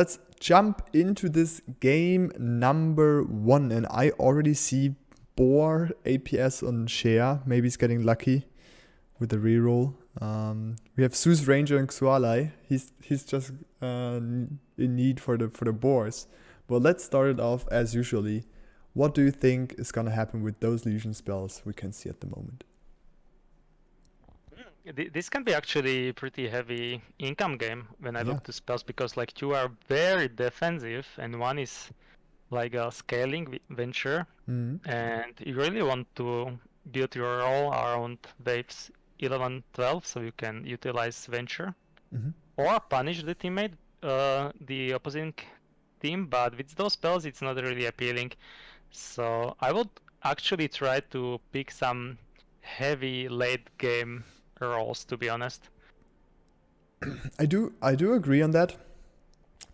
Let's jump into this game number 1, and I already see Boar APS on share. Maybe he's getting lucky with the reroll. We have Zeus Ranger and Xualai. He's just in need for the boars. But let's start it off as usually. What do you think is gonna happen with those Legion spells we can see at the moment? This can be actually pretty heavy income game when I Yeah. look to spells, because like two are very defensive and one is like a scaling venture, and you really want to build your roll around waves 11, 12 so you can utilize venture or punish the teammate, the opposing team, but with those spells it's not really appealing. So I would actually try to pick some heavy late game rolls, to be honest. I do agree on that.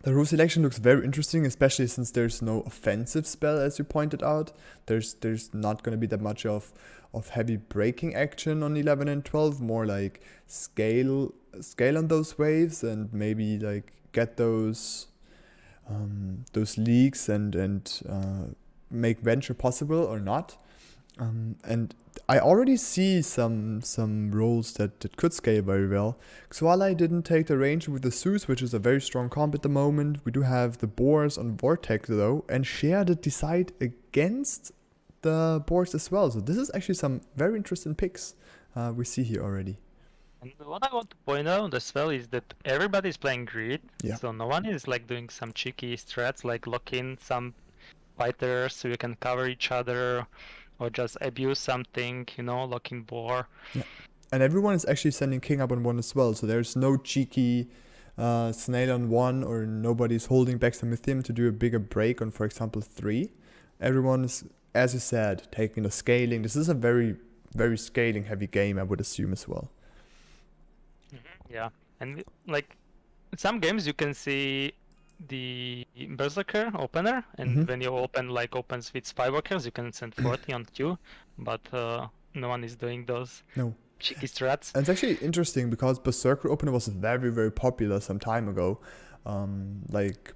The rule selection looks very interesting, especially since there's no offensive spell, as you pointed out. There's not going to be that much of heavy breaking action on 11 and 12, more like scale on those waves and maybe like get those leaks and make venture possible or not. And I already see some roles that could scale very well. Xualai didn't take the range with the Zeus, which is a very strong comp at the moment. We do have the Boars on Vortex though, and Share did decide against the Boars as well. So this is actually some very interesting picks we see here already. And what I want to point out as well is that everybody's playing greed, Yeah. so no one is like doing some cheeky strats like lock in some fighters so you can cover each other, or just abuse something, locking Boar. Yeah. And everyone is actually sending King up on 1 as well, so there's no cheeky Snail on 1, or nobody's holding back some with him to do a bigger break on, for example, 3. Everyone is, as you said, taking the scaling. This is a very, very scaling heavy game, I would assume as well. Yeah, and like some games you can see the Berserker opener, and when you opens with 5 workers, you can send 40 on queue, but no one is doing those cheeky strats. And it's actually interesting because Berserker opener was very, very popular some time ago. Like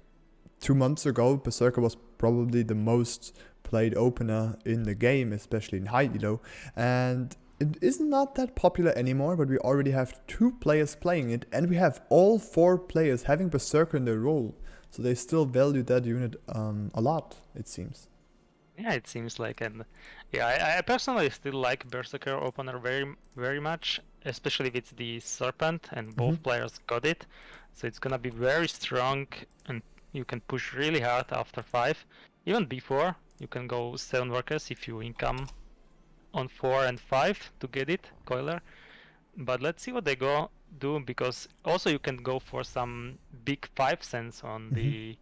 2 months ago, Berserker was probably the most played opener in the game, especially in high elo, and it is not that popular anymore, but we already have 2 players playing it, and we have all 4 players having Berserker in their role. So they still value that unit a lot, it seems. Yeah, it seems like, and yeah, I personally still like Berserker opener very, very much, especially with the Serpent, and both players got it. So it's gonna be very strong, and you can push really hard after 5. Even before, you can go 7 workers if you income on 4 and 5 to get it, Coiler. But let's see what they go do, because also you can go for some big 5 cents on the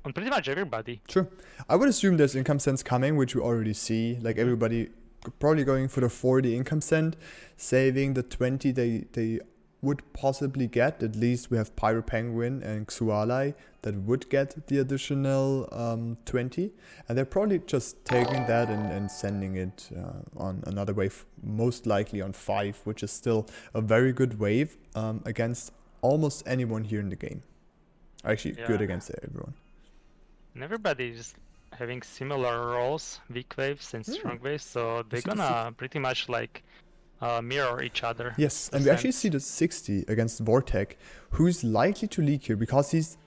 on pretty much everybody. Sure. I would assume there's income cents coming, which we already see. Like everybody probably going for the 40 income cent, saving the 20 they would possibly get. At least we have Pyro Penguin and Xualai that would get the additional 20. And they're probably just taking that and sending it on another wave, most likely on 5, which is still a very good wave against almost anyone here in the game. Actually, good against everyone. And everybody is having similar roles, weak waves and strong waves, so they're gonna pretty much like mirror each other. Yes, and we actually see the 60 against Vortec, who's likely to leak here because he's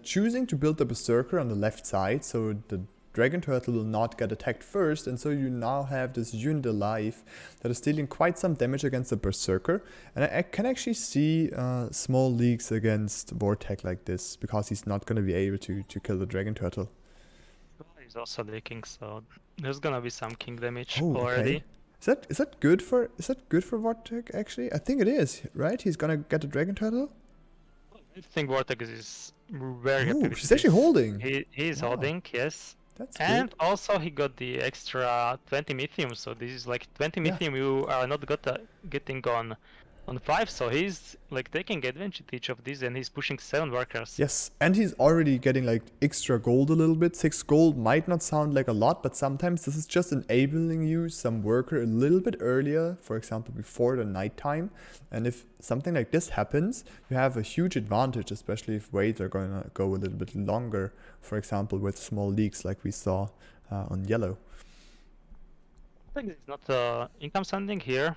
choosing to build the Berserker on the left side, so the Dragon Turtle will not get attacked first, and so you now have this unit alive that is dealing quite some damage against the Berserker. And I can actually see small leaks against Vortec like this, because he's not going to be able to kill the Dragon Turtle. He's also leaking, so there's gonna be some king damage already. Okay. Is that good for Vortec actually? I think it is, right? He's gonna get the Dragon Turtle? I think Vortex is very happy with he's this. actually holding. He's holding, yes. That's and good. Also he got the extra 20 Mythium, so this is like 20 Mythium you are not getting on on 5, so he's like taking advantage of this, and he's pushing 7 workers. Yes, and he's already getting like extra gold a little bit. 6 gold might not sound like a lot, but sometimes this is just enabling you some worker a little bit earlier, for example, before the nighttime. And if something like this happens, you have a huge advantage, especially if waves are going to go a little bit longer, for example, with small leaks like we saw on yellow. I think it's not income sending here,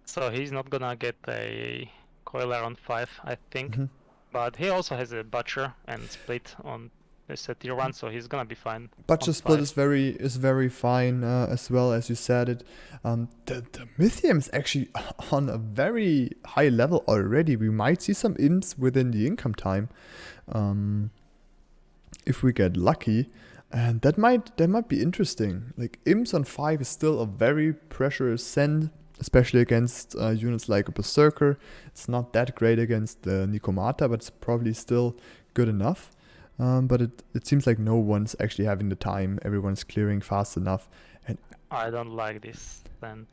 so he's not gonna get a coiler on 5, I think. Mhm. But he also has a butcher and split on this tier 1, so he's gonna be fine. Butcher on split 5. is very fine as well, as you said it. The Mythium is actually on a very high level already. We might see some imps within the income time if we get lucky, and that might be interesting. Like imps on 5 is still a very pressurous send, especially against units like a Berserker. It's not that great against the Nikomata, but it's probably still good enough. But it seems like no one's actually having the time. Everyone's clearing fast enough. And I don't like this send.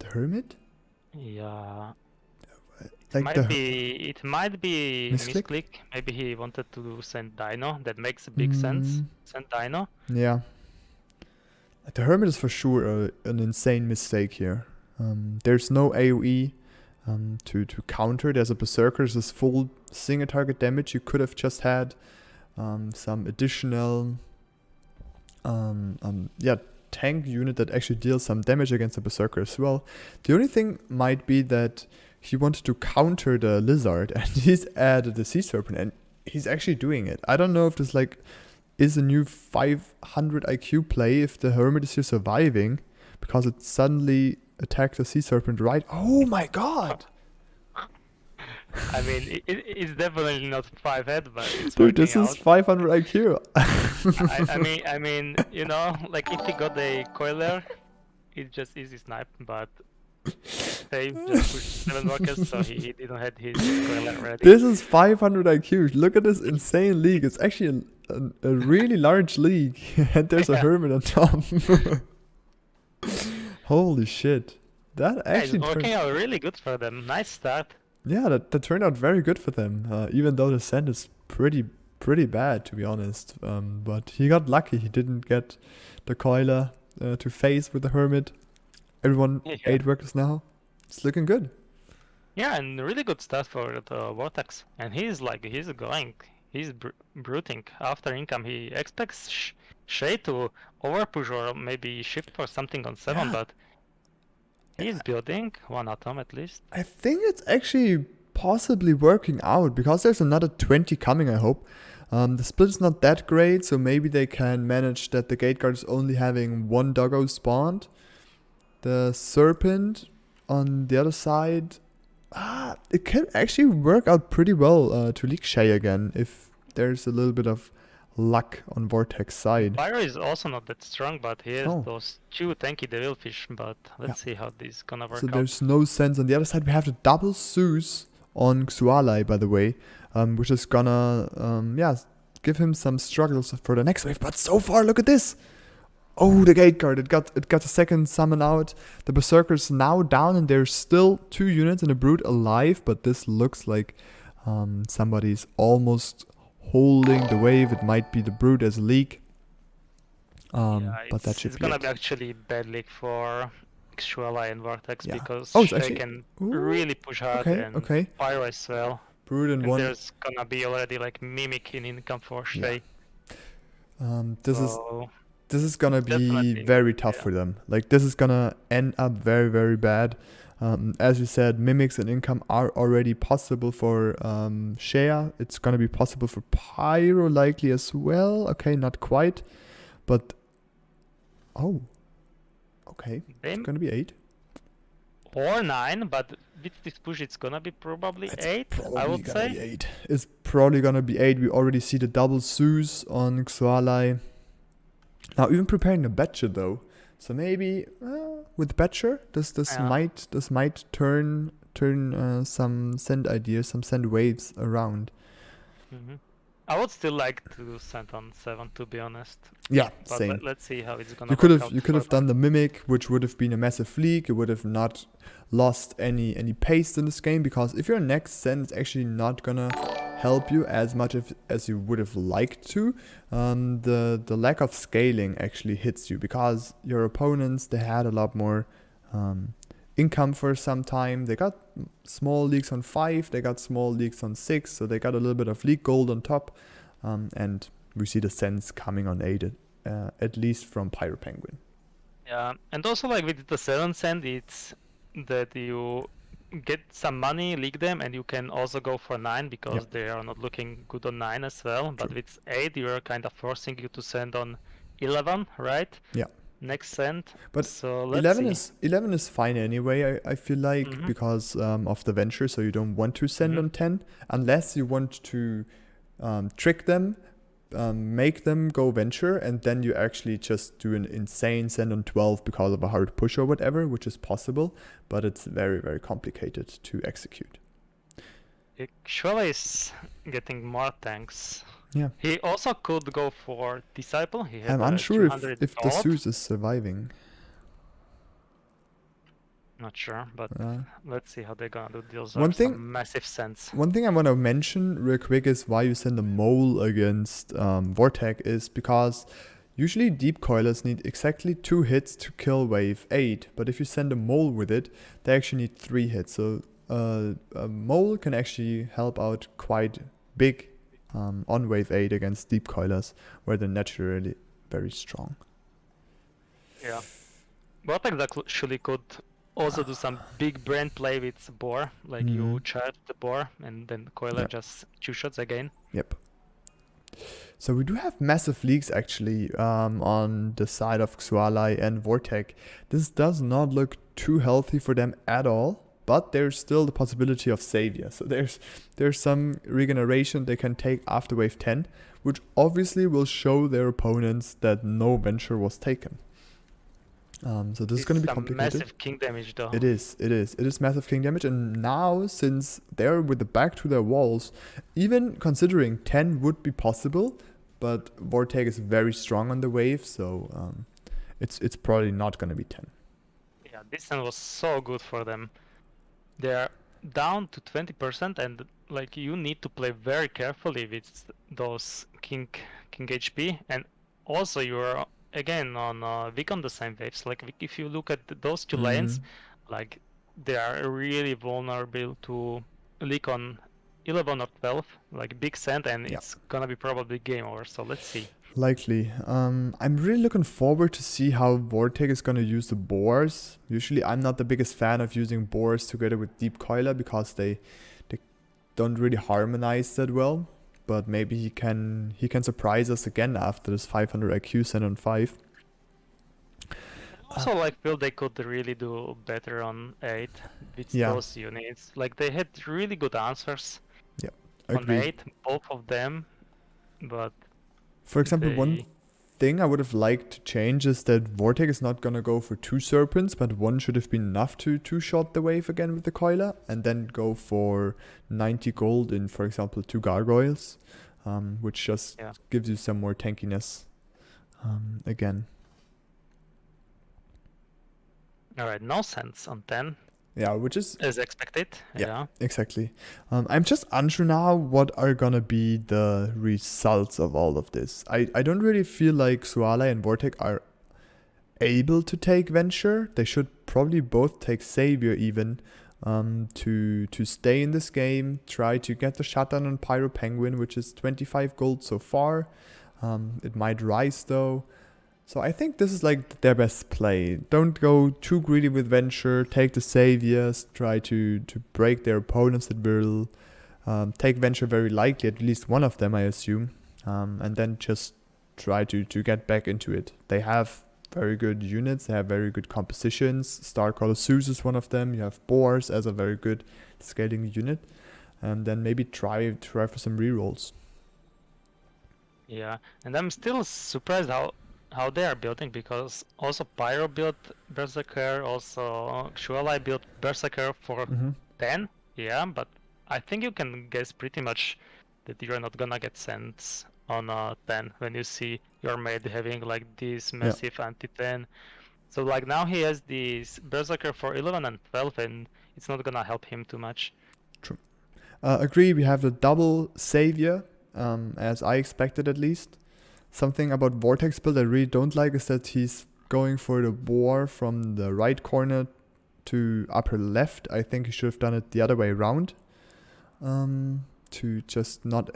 the Hermit? Yeah. Like It might be Misclick? misclick. Maybe he wanted to send Dino. That makes a big sense. Send Dino. Yeah. The Hermit is for sure an insane mistake here. There's no AoE to counter. There's a Berserker. There's full single target damage. You could have just had some additional tank unit that actually deals some damage against the Berserker as well. The only thing might be that he wanted to counter the Lizard and he's added the Sea Serpent, and he's actually doing it. I don't know if this is a new 500 IQ play if the Hermit is here surviving, because it suddenly attacked the Sea Serpent right. Oh my god! I mean, it's definitely not 5 head, but it's Dude, this working is out. 500 IQ. I mean, you know, like if he got a coiler, it's just easy snipe, but they just pushed 7 workers, so he didn't have his coiler ready. This is 500 IQ. Look at this insane league. It's actually a really large league, and there's a Hermit on top. Holy shit. That actually it's working out really good for them. Nice start. Yeah, that turned out very good for them, even though the send is pretty bad, to be honest. But he got lucky. He didn't get the coiler to face with the Hermit. Everyone 8 workers now. It's looking good. Yeah, and really good start for the Vortex. And he's bruting. After income, he expects Shay to overpush or maybe shift for something on 7, Yeah. but he's building 1 atom at least. I think it's actually possibly working out, because there's another 20 coming, I hope. The split is not that great, so maybe they can manage that the Gate Guard is only having 1 doggo spawned. The Serpent on the other side, it can actually work out pretty well to leak Shay again if there's a little bit of luck on Vortex side. Pyro is also not that strong, but he has those 2 tanky devilfish, but let's see how this is gonna work out. So there's no sense. On the other side, we have the double Zeus on Xualai, by the way, which is gonna give him some struggles for the next wave. But so far, look at this. Oh, the Gate Guard, it got a second summon out. The Berserker's now down, and there's still 2 units and a Brute alive, but this looks like somebody's almost holding the wave. It might be the Brute as a leak. But that should be gonna be actually bad leak for Xualai and Vortex, because they can really push hard, and Pyro as well. Brute and 1. There's gonna be already like Mimic in income for Shay. This is gonna be very tough for them. Like, this is gonna end up very, very bad. As you said, Mimics and income are already possible for Shea. It's gonna be possible for Pyro likely as well. Okay, not quite. But, okay. It's gonna be 8. Or 9, but with this push it's gonna be probably 8, I would say. 8. It's probably gonna be 8. We already see the double Zeus on Xualai. Now, even preparing the Betcher though, so maybe with Betcher, this might turn some send ideas, some send waves around. I would still like to send on 7 to be honest. Yeah, But same. let's see how it's gonna You could work have out for them. done the mimic, which would have been a massive leak. You would have not lost any pace in this game, because if you're next send, it's actually not gonna help you as much as you would have liked to. The lack of scaling actually hits you, because your opponents, they had a lot more income for some time. They got small leaks on 5, they got small leaks on 6, so they got a little bit of leak gold on top, and we see the sends coming on 8, at least from Pyro Penguin. Yeah, and also like with the 7 cent, it's that you get some money, leak them, and you can also go for 9 because Yep. they are not looking good on 9 as well. But True. with 8, you're kind of forcing you to send on 11, right? Yeah. Next send. But So let's see. 11 is fine anyway, I feel like, Mhm. because of the venture, so you don't want to send on 10, unless you want to trick them, make them go venture, and then you actually just do an insane send on 12 because of a hard push or whatever, which is possible, but it's very, very complicated to execute. Shula is getting more tanks. Yeah. He also could go for Disciple. He had I'm unsure 200 if the gold. Zeus is surviving. Not sure, but let's see how they're gonna do. Those One are thing- some massive sends. One thing I want to mention real quick is why you send a mole against Vortec is because usually deep coilers need exactly 2 hits to kill wave 8, but if you send a mole with it, they actually need 3 hits. So a mole can actually help out quite big on wave 8 against deep coilers, where they're naturally very strong. Yeah. Vortex actually could also do some big brand play with Boar, like you charge the Boar and then Coiler just 2 shots again. Yep. So we do have massive leaks actually on the side of Xualai and Vortec. This does not look too healthy for them at all, but there's still the possibility of Savior. So there's some regeneration they can take after wave 10, which obviously will show their opponents that no venture was taken. So this is going to be complicated. Massive king damage though. It is massive king damage, and now since they're with the back to their walls, even considering 10 would be possible, but Vortec is very strong on the wave, so it's probably not going to be 10. Yeah, this one was so good for them. They're down to 20%, and like you need to play very carefully with those king HP, and also you're again on weak on the same waves. Like if you look at those 2 lanes, like they are really vulnerable to leak on 11 or 12, like big sand, and it's gonna be probably game over. So let's see. Likely. I'm really looking forward to see how Vortec is going to use the boars. Usually I'm not the biggest fan of using boars together with deep coiler, because they don't really harmonize that well. But maybe he can surprise us again after this 500 IQ send on 5. Also, like feel they could really do better on 8 with those units. Like they had really good answers on 8, both of them. But for example, one thing I would have liked to change is that Vortec is not gonna go for 2 serpents, but 1 should have been enough to 2-shot the wave again with the coiler, and then go for 90 gold in, for example, 2 gargoyles, which just gives you some more tankiness again. Alright, no sense on 10. Yeah, which is as expected. Yeah, exactly. I'm just unsure now what are gonna be the results of all of this. I don't really feel like Xualai and Vortec are able to take Venture. They should probably both take Savior even, to stay in this game, try to get the shutdown on Pyro Penguin, which is 25 gold so far. It might rise though. So I think this is like their best play. Don't go too greedy with Venture, take the Saviors, try to break their opponents that will take Venture very likely, at least one of them I assume, and then just try to get back into it. They have very good units, they have very good compositions. Star Colossus is one of them, you have Boars as a very good scaling unit, and then maybe try for some rerolls. Yeah, and I'm still surprised how they are building, because also Pyro built Berserker, also Xualai built Berserker for 10, yeah, but I think you can guess pretty much that you're not gonna get sends on 10 when you see your mate having like this Yeah. massive anti-10. So like now he has this Berserker for 11 and 12 and it's not gonna help him too much. True. Agree, we have the double savior, as I expected at least. Something about Vortex build I really don't like is that he's going for the boar from the right corner to upper left. I think he should have done it the other way around. To just not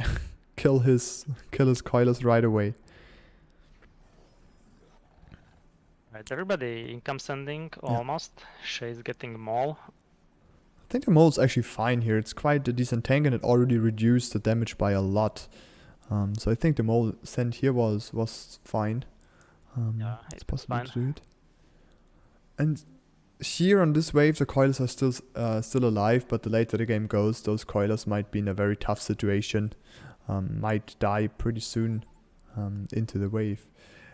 kill his coilers right away. Right, everybody income sending Yeah. almost. Shay's getting Maul. I think the mole's actually fine here. It's quite a decent tank and it already reduced the damage by a lot. So I think the mole sent here was fine. Yeah, It's possible fine. to do it. And here on this wave, the coilers are still alive, but the later the game goes, those coilers might be in a very tough situation. Might die pretty soon into the wave.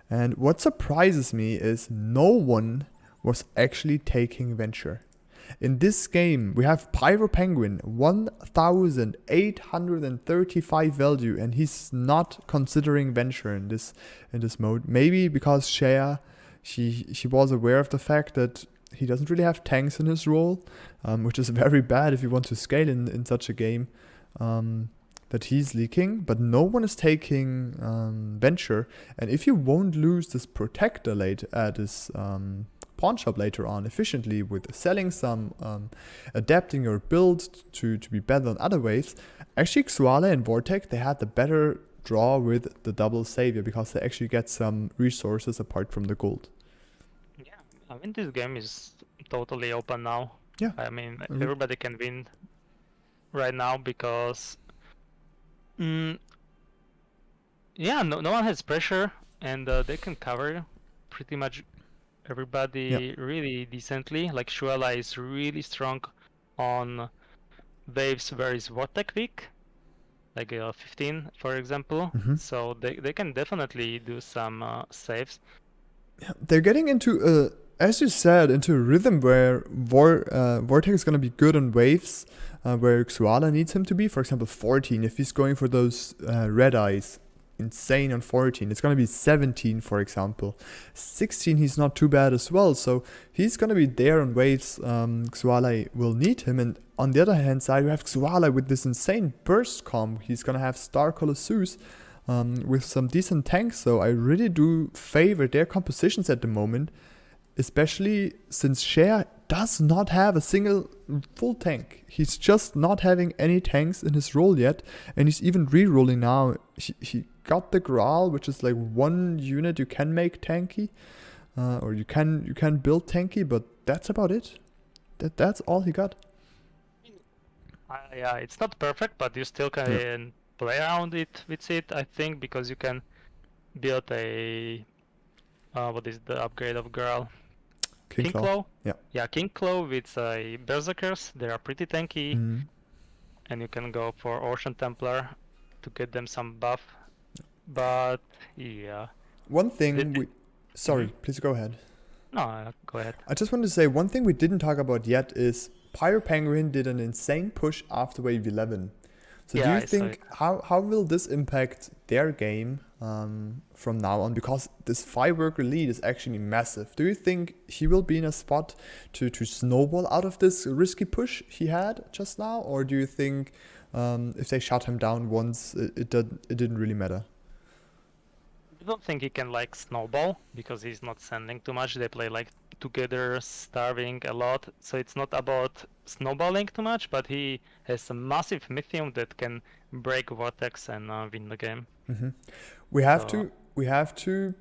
And what surprises me is no one was actually taking Venture. In this game, we have Pyro Penguin, 1,835 value, and he's not considering Venture in this mode. Maybe because Shea, she was aware of the fact that he doesn't really have tanks in his role, which is very bad if you want to scale in such a game. That he's leaking, but no one is taking Venture. And if you won't lose this Protector this pawn shop later on efficiently with selling some, adapting your build to be better on other waves, actually Xuale and Vortex, they had the better draw with the double savior because they actually get some resources apart from the gold. Yeah, I mean this game is totally open now. Yeah. I mean everybody can win right now because yeah, no one has pressure and they can cover pretty much everybody really decently. Like Shuala is really strong on waves where is Vortex weak, like 15 for example. So they can definitely do some saves. Yeah, they're getting into as you said, into a rhythm where Vortex is going to be good on waves, where Xuala needs him to be. For example, 14, if he's going for those red eyes, insane on 14. It's going to be 17, for example. 16, he's not too bad as well. So he's going to be there on waves. Xuala will need him. And on the other hand side, we have Xuala with this insane burst comp. He's going to have Star Colossus with some decent tanks. So I really do favor their compositions at the moment. Especially since Shea does not have a single full tank. He's just not having any tanks in his role yet. And he's even re-rolling now. He got the Graal, which is like one unit you can make tanky. Or you can build tanky, but that's about it. That's all he got. Yeah, it's not perfect, but you still can play around it with it, I think, because you can build a... what is the upgrade of Girl? King Claw? Yeah, King Claw with Berserkers. They are pretty tanky. And you can go for Ocean Templar to get them some buff. But, yeah. One thing Sorry, please go ahead. No, go ahead. I just wanted to say, one thing we didn't talk about yet is Pyro Penguin did an insane push after wave 11. So do you think, how will this impact their game from now on? Because this fireworker lead is actually massive. Do you think he will be in a spot to snowball out of this risky push he had just now? Or do you think if they shut him down once, it didn't really matter? I don't think he can like snowball because he's not sending too much. They play like together, starving a lot. So it's not about snowballing too much, but he has a massive Mythium that can break Vortex and win the game. We have to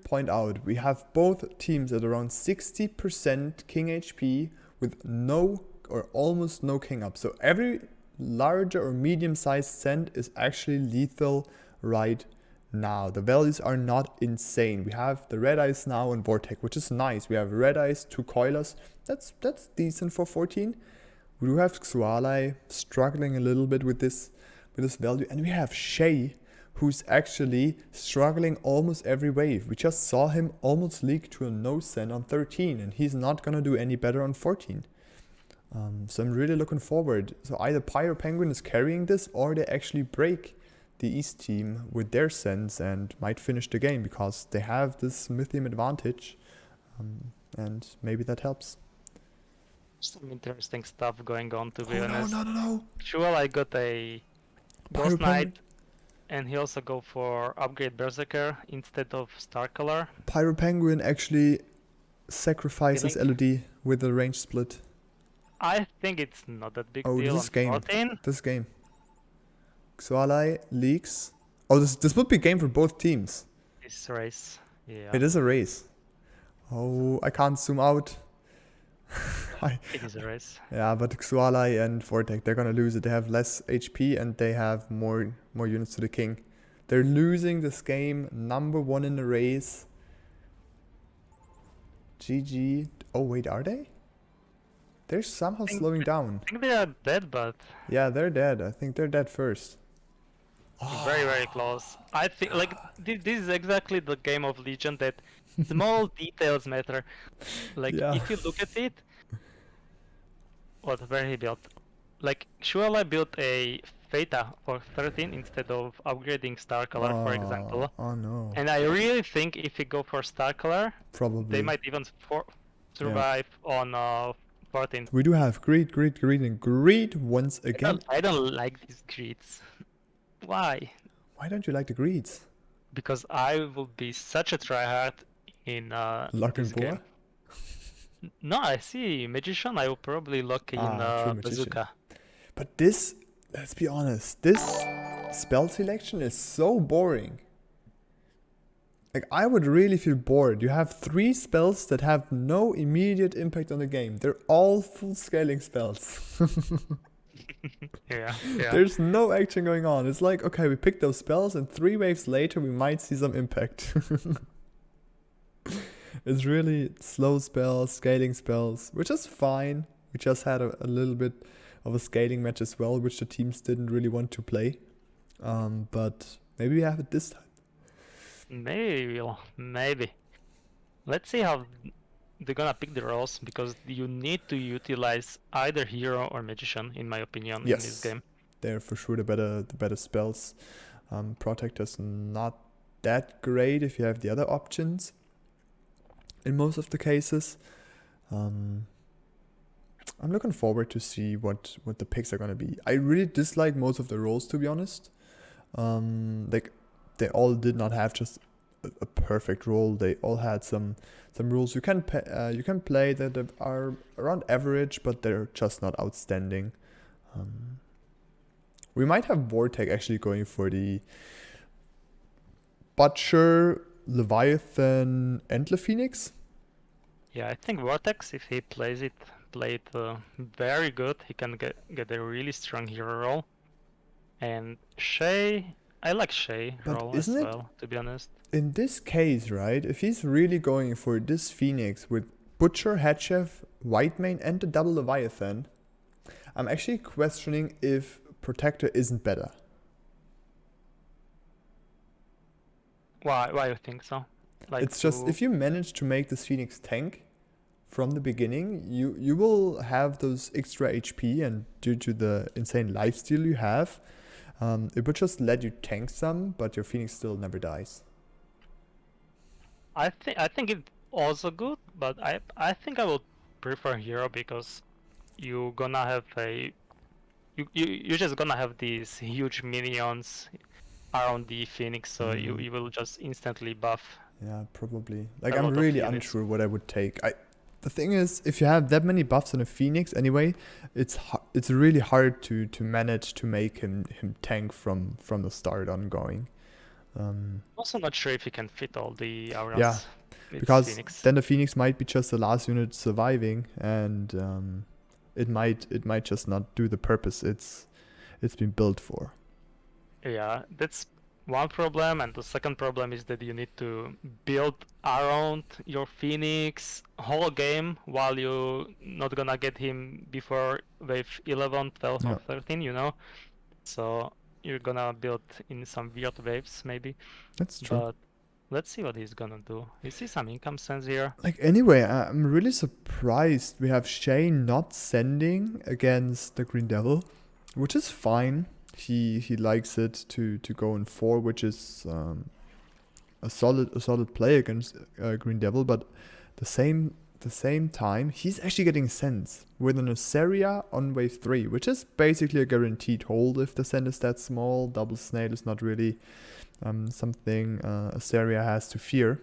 point out, we have both teams at around 60% King HP with no or almost no King up. So every larger or medium-sized send is actually lethal right now. The values are not insane. We have the red eyes now on Vortex, which is nice. We have red eyes, 2 coilers. That's decent for 14. We do have Xuale struggling a little bit with this value, and we have Shay, who's actually struggling almost every wave. We just saw him almost leak to a no send on 13, and he's not gonna do any better on 14. So I'm really looking forward. So either Pyro Penguin is carrying this, or they actually break the East team with their sense and might finish the game because they have this Mythium advantage, and maybe that helps. Some interesting stuff going on, to be Oh honest. no. Sure, I got a Pyro Ghost Penguin. Knight, and he also go for upgrade Berserker instead of Star Color. Pyro Penguin actually sacrifices LOD with a range split. I think it's not that big Oh, deal this on game. 14. This game. Xualai leaks. Oh, this would be game for both teams. This race, yeah. It is a race. Oh, I can't zoom out. It is a race. Yeah, but Xualai and Vortek, they're gonna lose it. They have less HP and they have more units to the king. They're losing this game. Number 1 in the race. GG. Oh wait, are they? They're somehow slowing down. I think they are dead, but Yeah, they're dead. I think they're dead first. very, very close. I think like this is exactly the game of Legion that small details matter. Like Yeah. if you look at it, where he built, like Shuala built a Theta for 13 instead of upgrading Star Color, for example. Oh no. And I really think if you go for Star Color, Probably. they might even survive on 14. We do have greed, and greed once again. I don't like these greeds. Why? Why don't you like the greeds? Because I will be such a tryhard in Luck this and Boar? game. No, I see Magician. I will probably lock in true, Magician. Bazooka. But this, let's be honest, this spell selection is so boring. Like, I would really feel bored. You have 3 spells that have no immediate impact on the game. They're all full scaling spells. Yeah. There's no action going on. It's like, okay, we picked those spells and 3 waves later we might see some impact. It's really slow spells, scaling spells, which is fine. We just had a little bit of a scaling match as well, which the teams didn't really want to play. But maybe we have it this time. Maybe. Let's see how they're gonna pick the roles, because you need to utilize either hero or magician, in my opinion, Yes. in this game. They're for sure the better spells. Protector's not that great if you have the other options. In most of the cases, I'm looking forward to see what the picks are gonna be. I really dislike most of the roles, to be honest. Like, they all did not have just a perfect role. They all had some rules you can play that are around average, but they're just not outstanding. We might have Vortek actually going for the Butcher, Leviathan, and Le Phoenix. Yeah, I think Vortex, if he plays it very good, he can get a really strong hero role. And Shay, I like Shay But role as isn't it- well, to be honest. In this case, right, if he's really going for this Phoenix with Butcher, Headchef, Whitemane, and the double Leviathan, I'm actually questioning if Protector isn't better. Why you think so? Like, It's just, if you manage to make this Phoenix tank from the beginning, you will have those extra HP, and due to the insane lifesteal you have, it would just let you tank some, but your Phoenix still never dies. I think it's also good, but I think I would prefer hero, because you're gonna have you're just gonna have these huge minions around the Phoenix, so you will just instantly buff. Yeah, probably. Like, A I'm lot of really units. unsure what I would take. The thing is, if you have that many buffs on a Phoenix anyway, it's really hard to manage to make him tank from the start ongoing. Also not sure if you can fit all the auras. Yeah, with because Phoenix. then the Phoenix might be just the last unit surviving, and it might just not do the purpose it's been built for. Yeah, that's one problem, and the second problem is that you need to build around your Phoenix whole game, while you're not gonna get him before wave 11, 12, Yeah. or 13, you know? So you're gonna build in some weird waves, maybe. That's true. But let's see what he's gonna do. You see some income sense here. Like, anyway, I'm really surprised we have Shay not sending against the Green Devil, which is fine. he likes it to go in 4, which is a solid play against Green Devil, but the same time he's actually getting Sense with an Aseria on wave 3, which is basically a guaranteed hold if the Send is that small. Double Snail is not really something Aseria has to fear.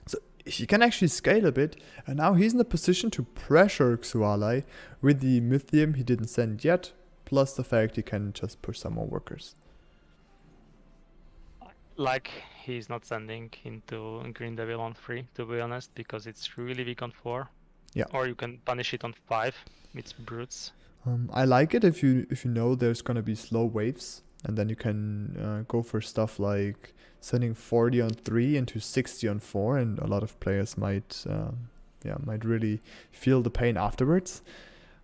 So he can actually scale a bit, and now he's in a position to pressure Xualai with the Mythium he didn't send yet, plus the fact he can just push some more workers. Like, he's not sending into Green Devil on 3, to be honest, because it's really weak on 4. Yeah. Or you can punish it on 5. It's brutes. I like it if you know there's gonna be slow waves, and then you can go for stuff like sending 40 on 3 into 60 on 4, and a lot of players might really feel the pain afterwards.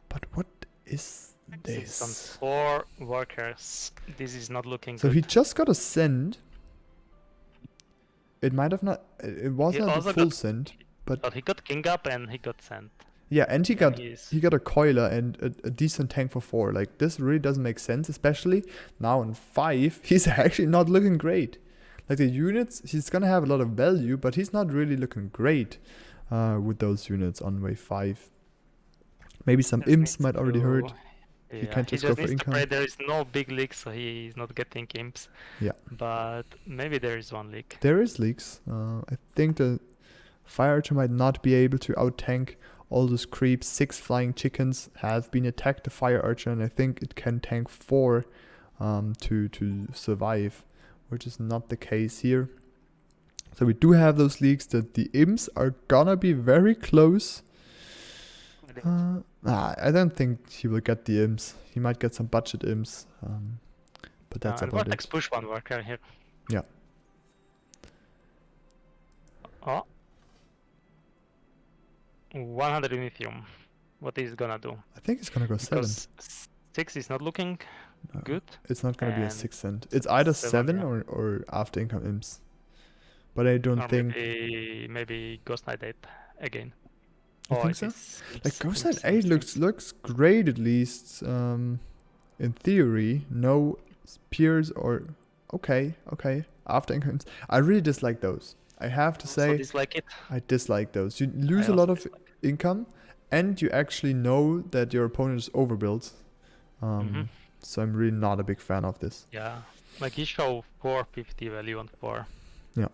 But what is this? On 4 workers. This is not looking So good. he just got a send. It might have not. It wasn't a full send, but he got king up and he got sent. Yeah, and he got a coiler and a decent tank for 4. Like, this really doesn't make sense, especially now on 5. He's actually not looking great. Like, the units, he's gonna have a lot of value, but he's not really looking great with those units on wave 5. Maybe some imps might already hurt. Yeah, he can't just go for income. There is no big leak, so he's not getting imps. Yeah. But maybe there is one leak. There is leaks. I think the Fire Archer might not be able to out-tank all those creeps. 6 flying chickens have been attacked the Fire Archer, and I think it can tank 4 to survive, which is not the case here. So we do have those leaks that the imps are gonna be very close. I don't think he will get the imps. He might get some budget imps, but that's about Vortex it. push one worker here. Yeah. Oh. 100 Lithium. What is it gonna do? I think it's gonna go 7. Because 6 is not looking good. It's not gonna be a 6 cent. It's either 7 or after income imps. But I don't think. Maybe Ghost Knight 8 again. You think so? Like, Ghost Knight 8 looks great, at least in theory. No peers or okay. After incomes, I really dislike those. I have to say, dislike it. I dislike those. You lose a lot of income, and you actually know that your opponent is overbuilt. So I'm really not a big fan of this. Yeah, like he show 450 value on 4. Yeah,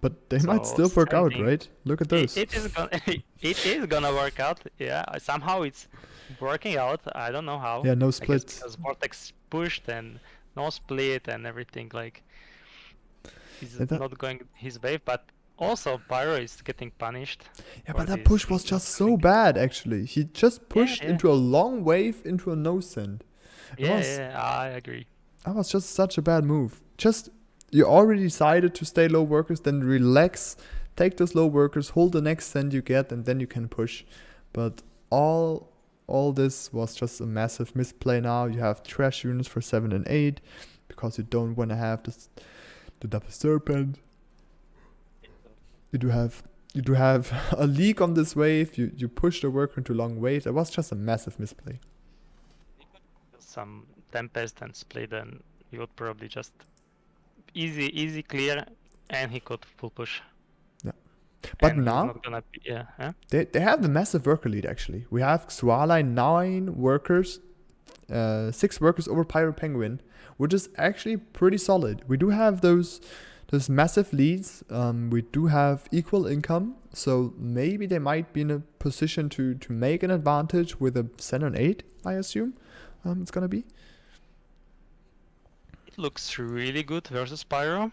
but they might still work out, right? Look at those. It is gonna work out. Yeah, somehow it's working out. I don't know how. Yeah, no splits. Because Vortex pushed and no split and everything. Like, he's not going his wave, but also Pyro is getting punished. Yeah, but that push was just so bad, actually. He just pushed into a long wave into a no send. Yeah, I agree. That was just such a bad move. You already decided to stay low workers, then relax, take those low workers, hold the next send you get, and then you can push. But all this was just a massive misplay now. You have trash units for 7 and 8 because you don't want to have the double serpent. You do have a leak on this wave. You push the worker into long waves. It was just a massive misplay. Some Tempest and split, and he would probably just easy clear, and he could full push. Yeah, but and now they have the massive worker lead. Actually, we have Xualai 9 workers, 6 workers over Pyro Penguin, which is actually pretty solid. We do have those massive leads. We do have equal income, so maybe they might be in a position to make an advantage with a 7 and 8. I assume it's gonna be. It looks really good versus Pyro.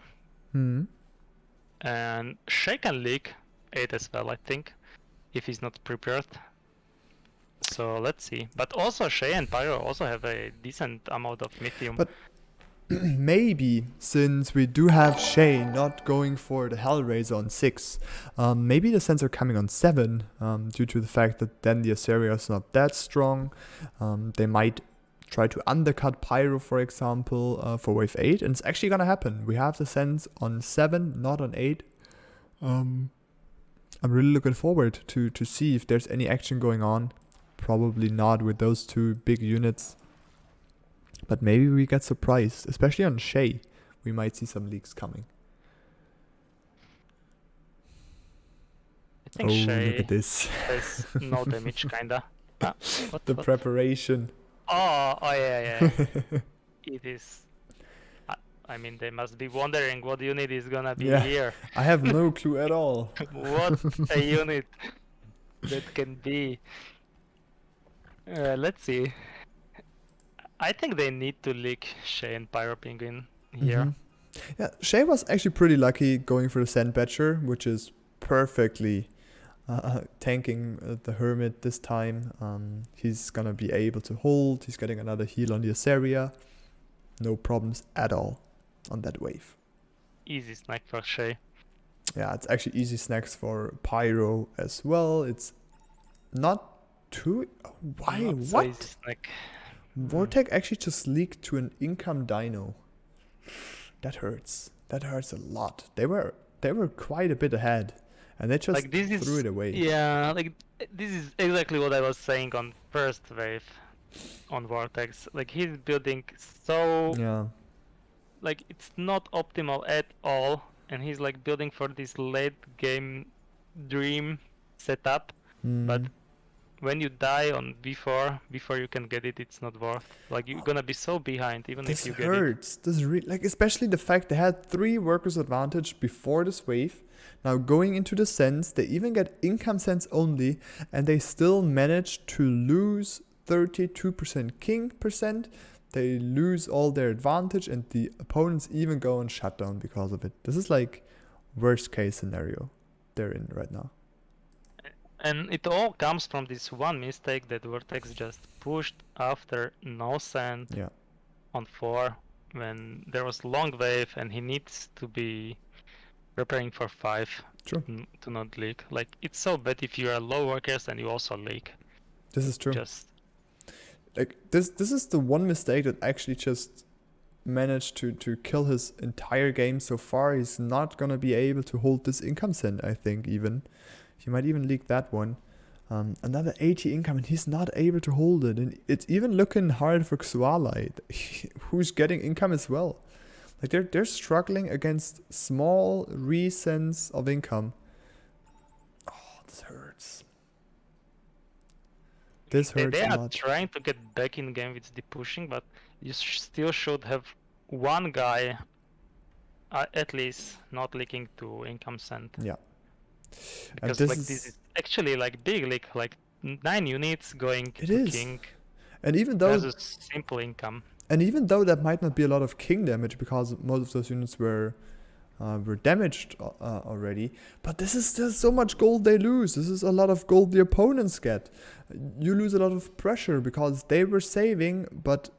And Shay can leak 8 as well, I think, if he's not prepared. So let's see. But also Shay and Pyro also have a decent amount of Mythium. But maybe, since we do have Shay not going for the Hellraiser on 6, maybe the sensor coming on 7, due to the fact that then the Aseria is not that strong. They might try to undercut Pyro, for example, for wave 8, and it's actually gonna happen. We have the sense on 7, not on 8. I'm really looking forward to see if there's any action going on. Probably not with those 2 big units. But maybe we get surprised, especially on Shay. We might see some leaks coming. I think Oh, Shay look at this. has no damage, kinda. Ah, what? The preparation. Oh, yeah. It is. I mean, they must be wondering what unit is gonna be Yeah. here. I have no clue at all. What a unit that can be. Let's see. I think they need to leak Shay and Pyro Penguin here. Yeah, Shay was actually pretty lucky going for the Sandbatcher, which is perfectly tanking the Hermit this time. He's gonna be able to hold. He's getting another heal on the Asaria. No problems at all on that wave. Easy snack for Shay. Yeah, it's actually easy snacks for Pyro as well. It's not too... Why? Not so What? easy snack. Vortec actually just leaked to an income dino. That hurts. That hurts a lot. They were quite a bit ahead, and they just Like this threw is, it away. yeah, like this is exactly what I was saying on first wave on Vortex. Like he's building so, Yeah. like it's not optimal at all, and he's like building for this late game dream setup, but when you die on before you can get it, it's not worth. Like you're gonna be so behind even if you get it. This hurts. This like especially the fact they had 3 workers advantage before this wave. Now going into the sense, they even get income sense only, and they still manage to lose 32% king percent. They lose all their advantage, and the opponents even go on shutdown because of it. This is like worst case scenario they're in right now. And it all comes from this one mistake that Vortex just pushed after no sand on 4 when there was long wave and he needs to be preparing for 5 to not leak. Like it's so bad if you are low workers and you also leak. This is true. Just like this is the one mistake that actually just managed to kill his entire game so far. He's not gonna be able to hold this income send, I think. Even he might even leak that one. Another 80 income, and he's not able to hold it. And it's even looking hard for Xualai, who's getting income as well. Like they're struggling against small recents of income. Oh, this hurts. This hurts they a are lot. trying to get back in game with the pushing, but you still should have one guy at least not leaking to income send. Yeah. Because like this is actually like big leak, like 9 units going to king. And even though versus simple income. And even though that might not be a lot of king damage because most of those units were damaged already, but this is still so much gold they lose. This is a lot of gold the opponents get. You lose a lot of pressure because they were saving, but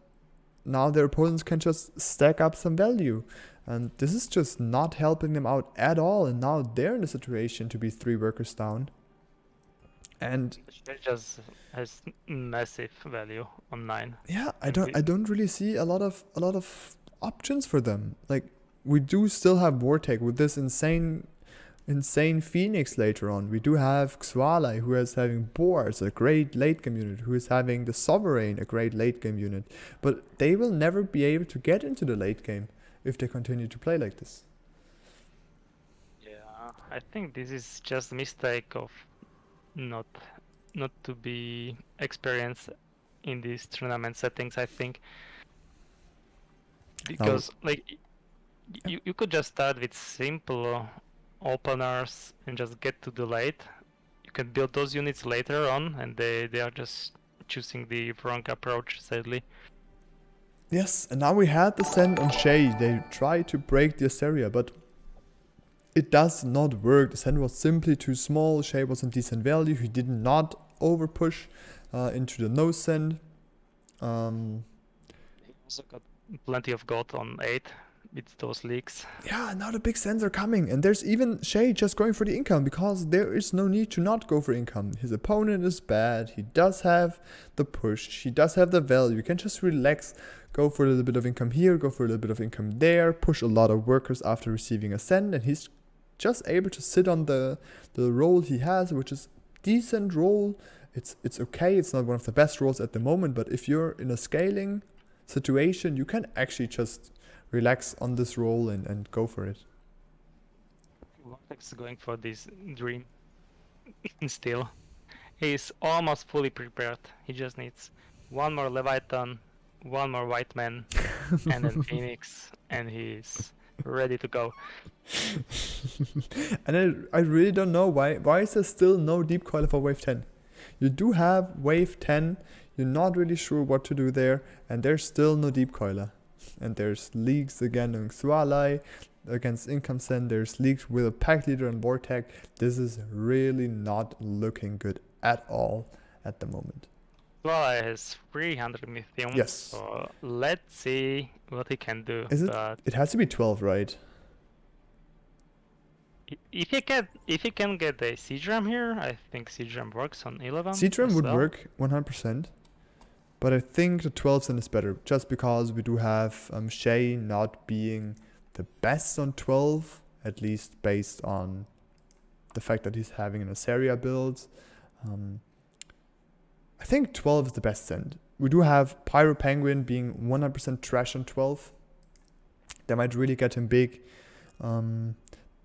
now their opponents can just stack up some value. And this is just not helping them out at all. And now they're in a situation to be 3 workers down. And it just has massive value on 9. Yeah, I don't really see a lot of options for them. Like we do still have Vortec with this insane Phoenix later on. We do have Xualai, who is having Boars, a great late game unit, who is having the Sovereign, a great late game unit. But they will never be able to get into the late game if they continue to play like this. Yeah, I think this is just a mistake of not to be experienced in these tournament settings, I think. Because like you could just start with simple openers and just get to the late. You can build those units later on, and they are just choosing the wrong approach, sadly. Yes, and now we had the send on Shay. They tried to break the Asaria, but it does not work. The send was simply too small. Shay was in decent value. He did not over push into the no send. He also got plenty of gold on 8 with those leaks. Yeah, now the big sends are coming, and there's even Shay just going for the income because there is no need to not go for income. His opponent is bad. He does have the push. He does have the value. You can just relax, go for a little bit of income here, go for a little bit of income there, push a lot of workers after receiving a send, and he's just able to sit on the role he has, which is decent role. It's okay. It's not one of the best roles at the moment, but if you're in a scaling situation, you can actually just relax on this roll and go for it. Vortex is going for this dream still. He's almost fully prepared. He just needs one more Leviathan, one more White Man, and then Phoenix, and he's ready to go. And I really don't know why is there still no deep coiler for wave 10? You do have wave 10, you're not really sure what to do there, and there's still no deep coiler. And there's leagues again on Xualai against Income Send, there's leagues with a pack leader and Vortec. This is really not looking good at all at the moment. Well, he has 300 Mythium, Yes. so let's see what he can do. Is it? But It has to be 12, right? if he can get a Siege Ram here, I think Siege Ram works on 11. Siege Ram as would well. work 100%. But I think the 12 cent is better, just because we do have Shay not being the best on 12, at least based on the fact that he's having an Asaria build. I think 12 is the best cent. We do have Pyro Penguin being 100% trash on 12. That might really get him big.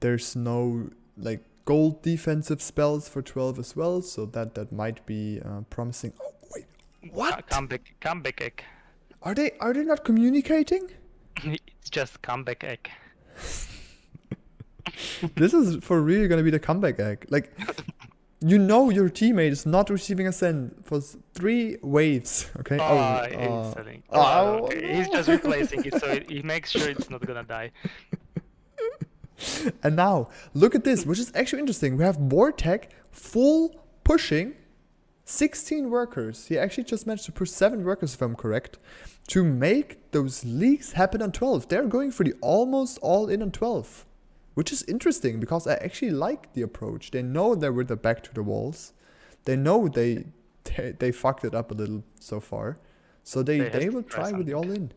There's no like gold defensive spells for 12 as well, so that might be promising. Oh wait, what? Comeback egg. Are they not communicating? It's just comeback egg. This is for real gonna be the comeback egg. Like, you know your teammate is not receiving a send for 3 waves. Okay. He's selling. Okay. He's just replacing it, so he makes sure it's not gonna die. And now look at this, which is actually interesting. We have Vortec full pushing 16 workers. He actually just managed to push 7 workers, if I'm correct, to make those leagues happen on 12. They're going for the almost all in on 12, which is interesting because I actually like the approach. They know they're with their back to the walls. They know they fucked it up a little so far, so they will try with the all in.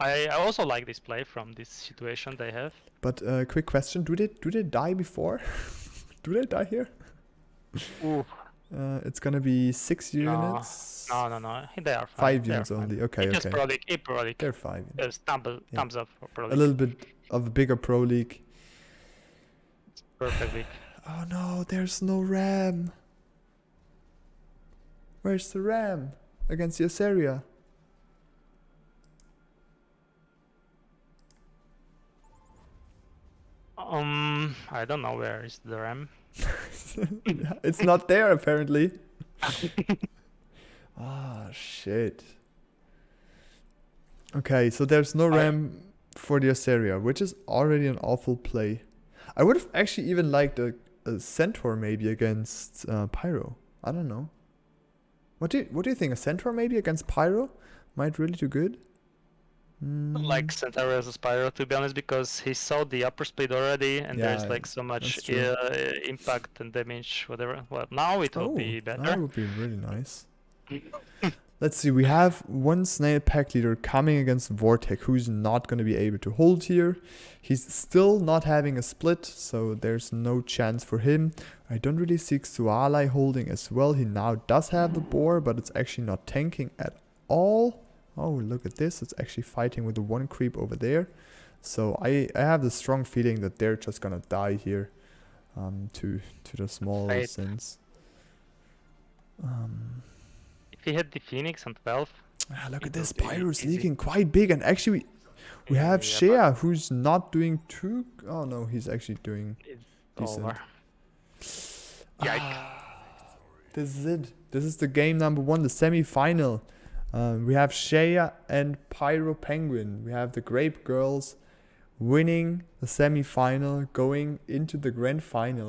I also like this play from this situation they have. But quick question: Do they die before? Do they die here? Ooh. It's gonna be 6 units. No. They are 5 They're units fine. only. Okay. Just Prolic. They're 5. There's thumbs up for Prolic. A little bit of a bigger pro league. It's perfect. Oh no, there's no ram. Where's the ram against the Asaria? I don't know where is the ram. It's not there apparently. Ah, shit. Okay, so there's no ram for the Asaria, which is already an awful play. I would have actually even liked a Centaur maybe against Pyro. I don't know. What do you think? A Centaur maybe against Pyro might really do good? Like Centaur versus Pyro, to be honest, because he saw the upper split already, and there's like so much impact and damage, whatever. Well, now it will be better. That would be really nice. Let's see, we have one Snail pack leader coming against Vortec, who's not going to be able to hold here. He's still not having a split, so there's no chance for him. I don't really see Xualai holding as well. He now does have the boar, but it's actually not tanking at all. Oh, look at this. It's actually fighting with the 1 creep over there. So I have the strong feeling that they're just going to die here to the small sins. If he had the Phoenix on 12... look at this. Pyro's leaking quite big. And actually, we have Shea, who's not doing too... Oh, no, he's actually doing decent. Over. Yikes. This is it. This is the game number 1, the semi-final. We have Shea and Pyro Penguin. We have the Grape Girlz winning the semi-final, going into the grand final.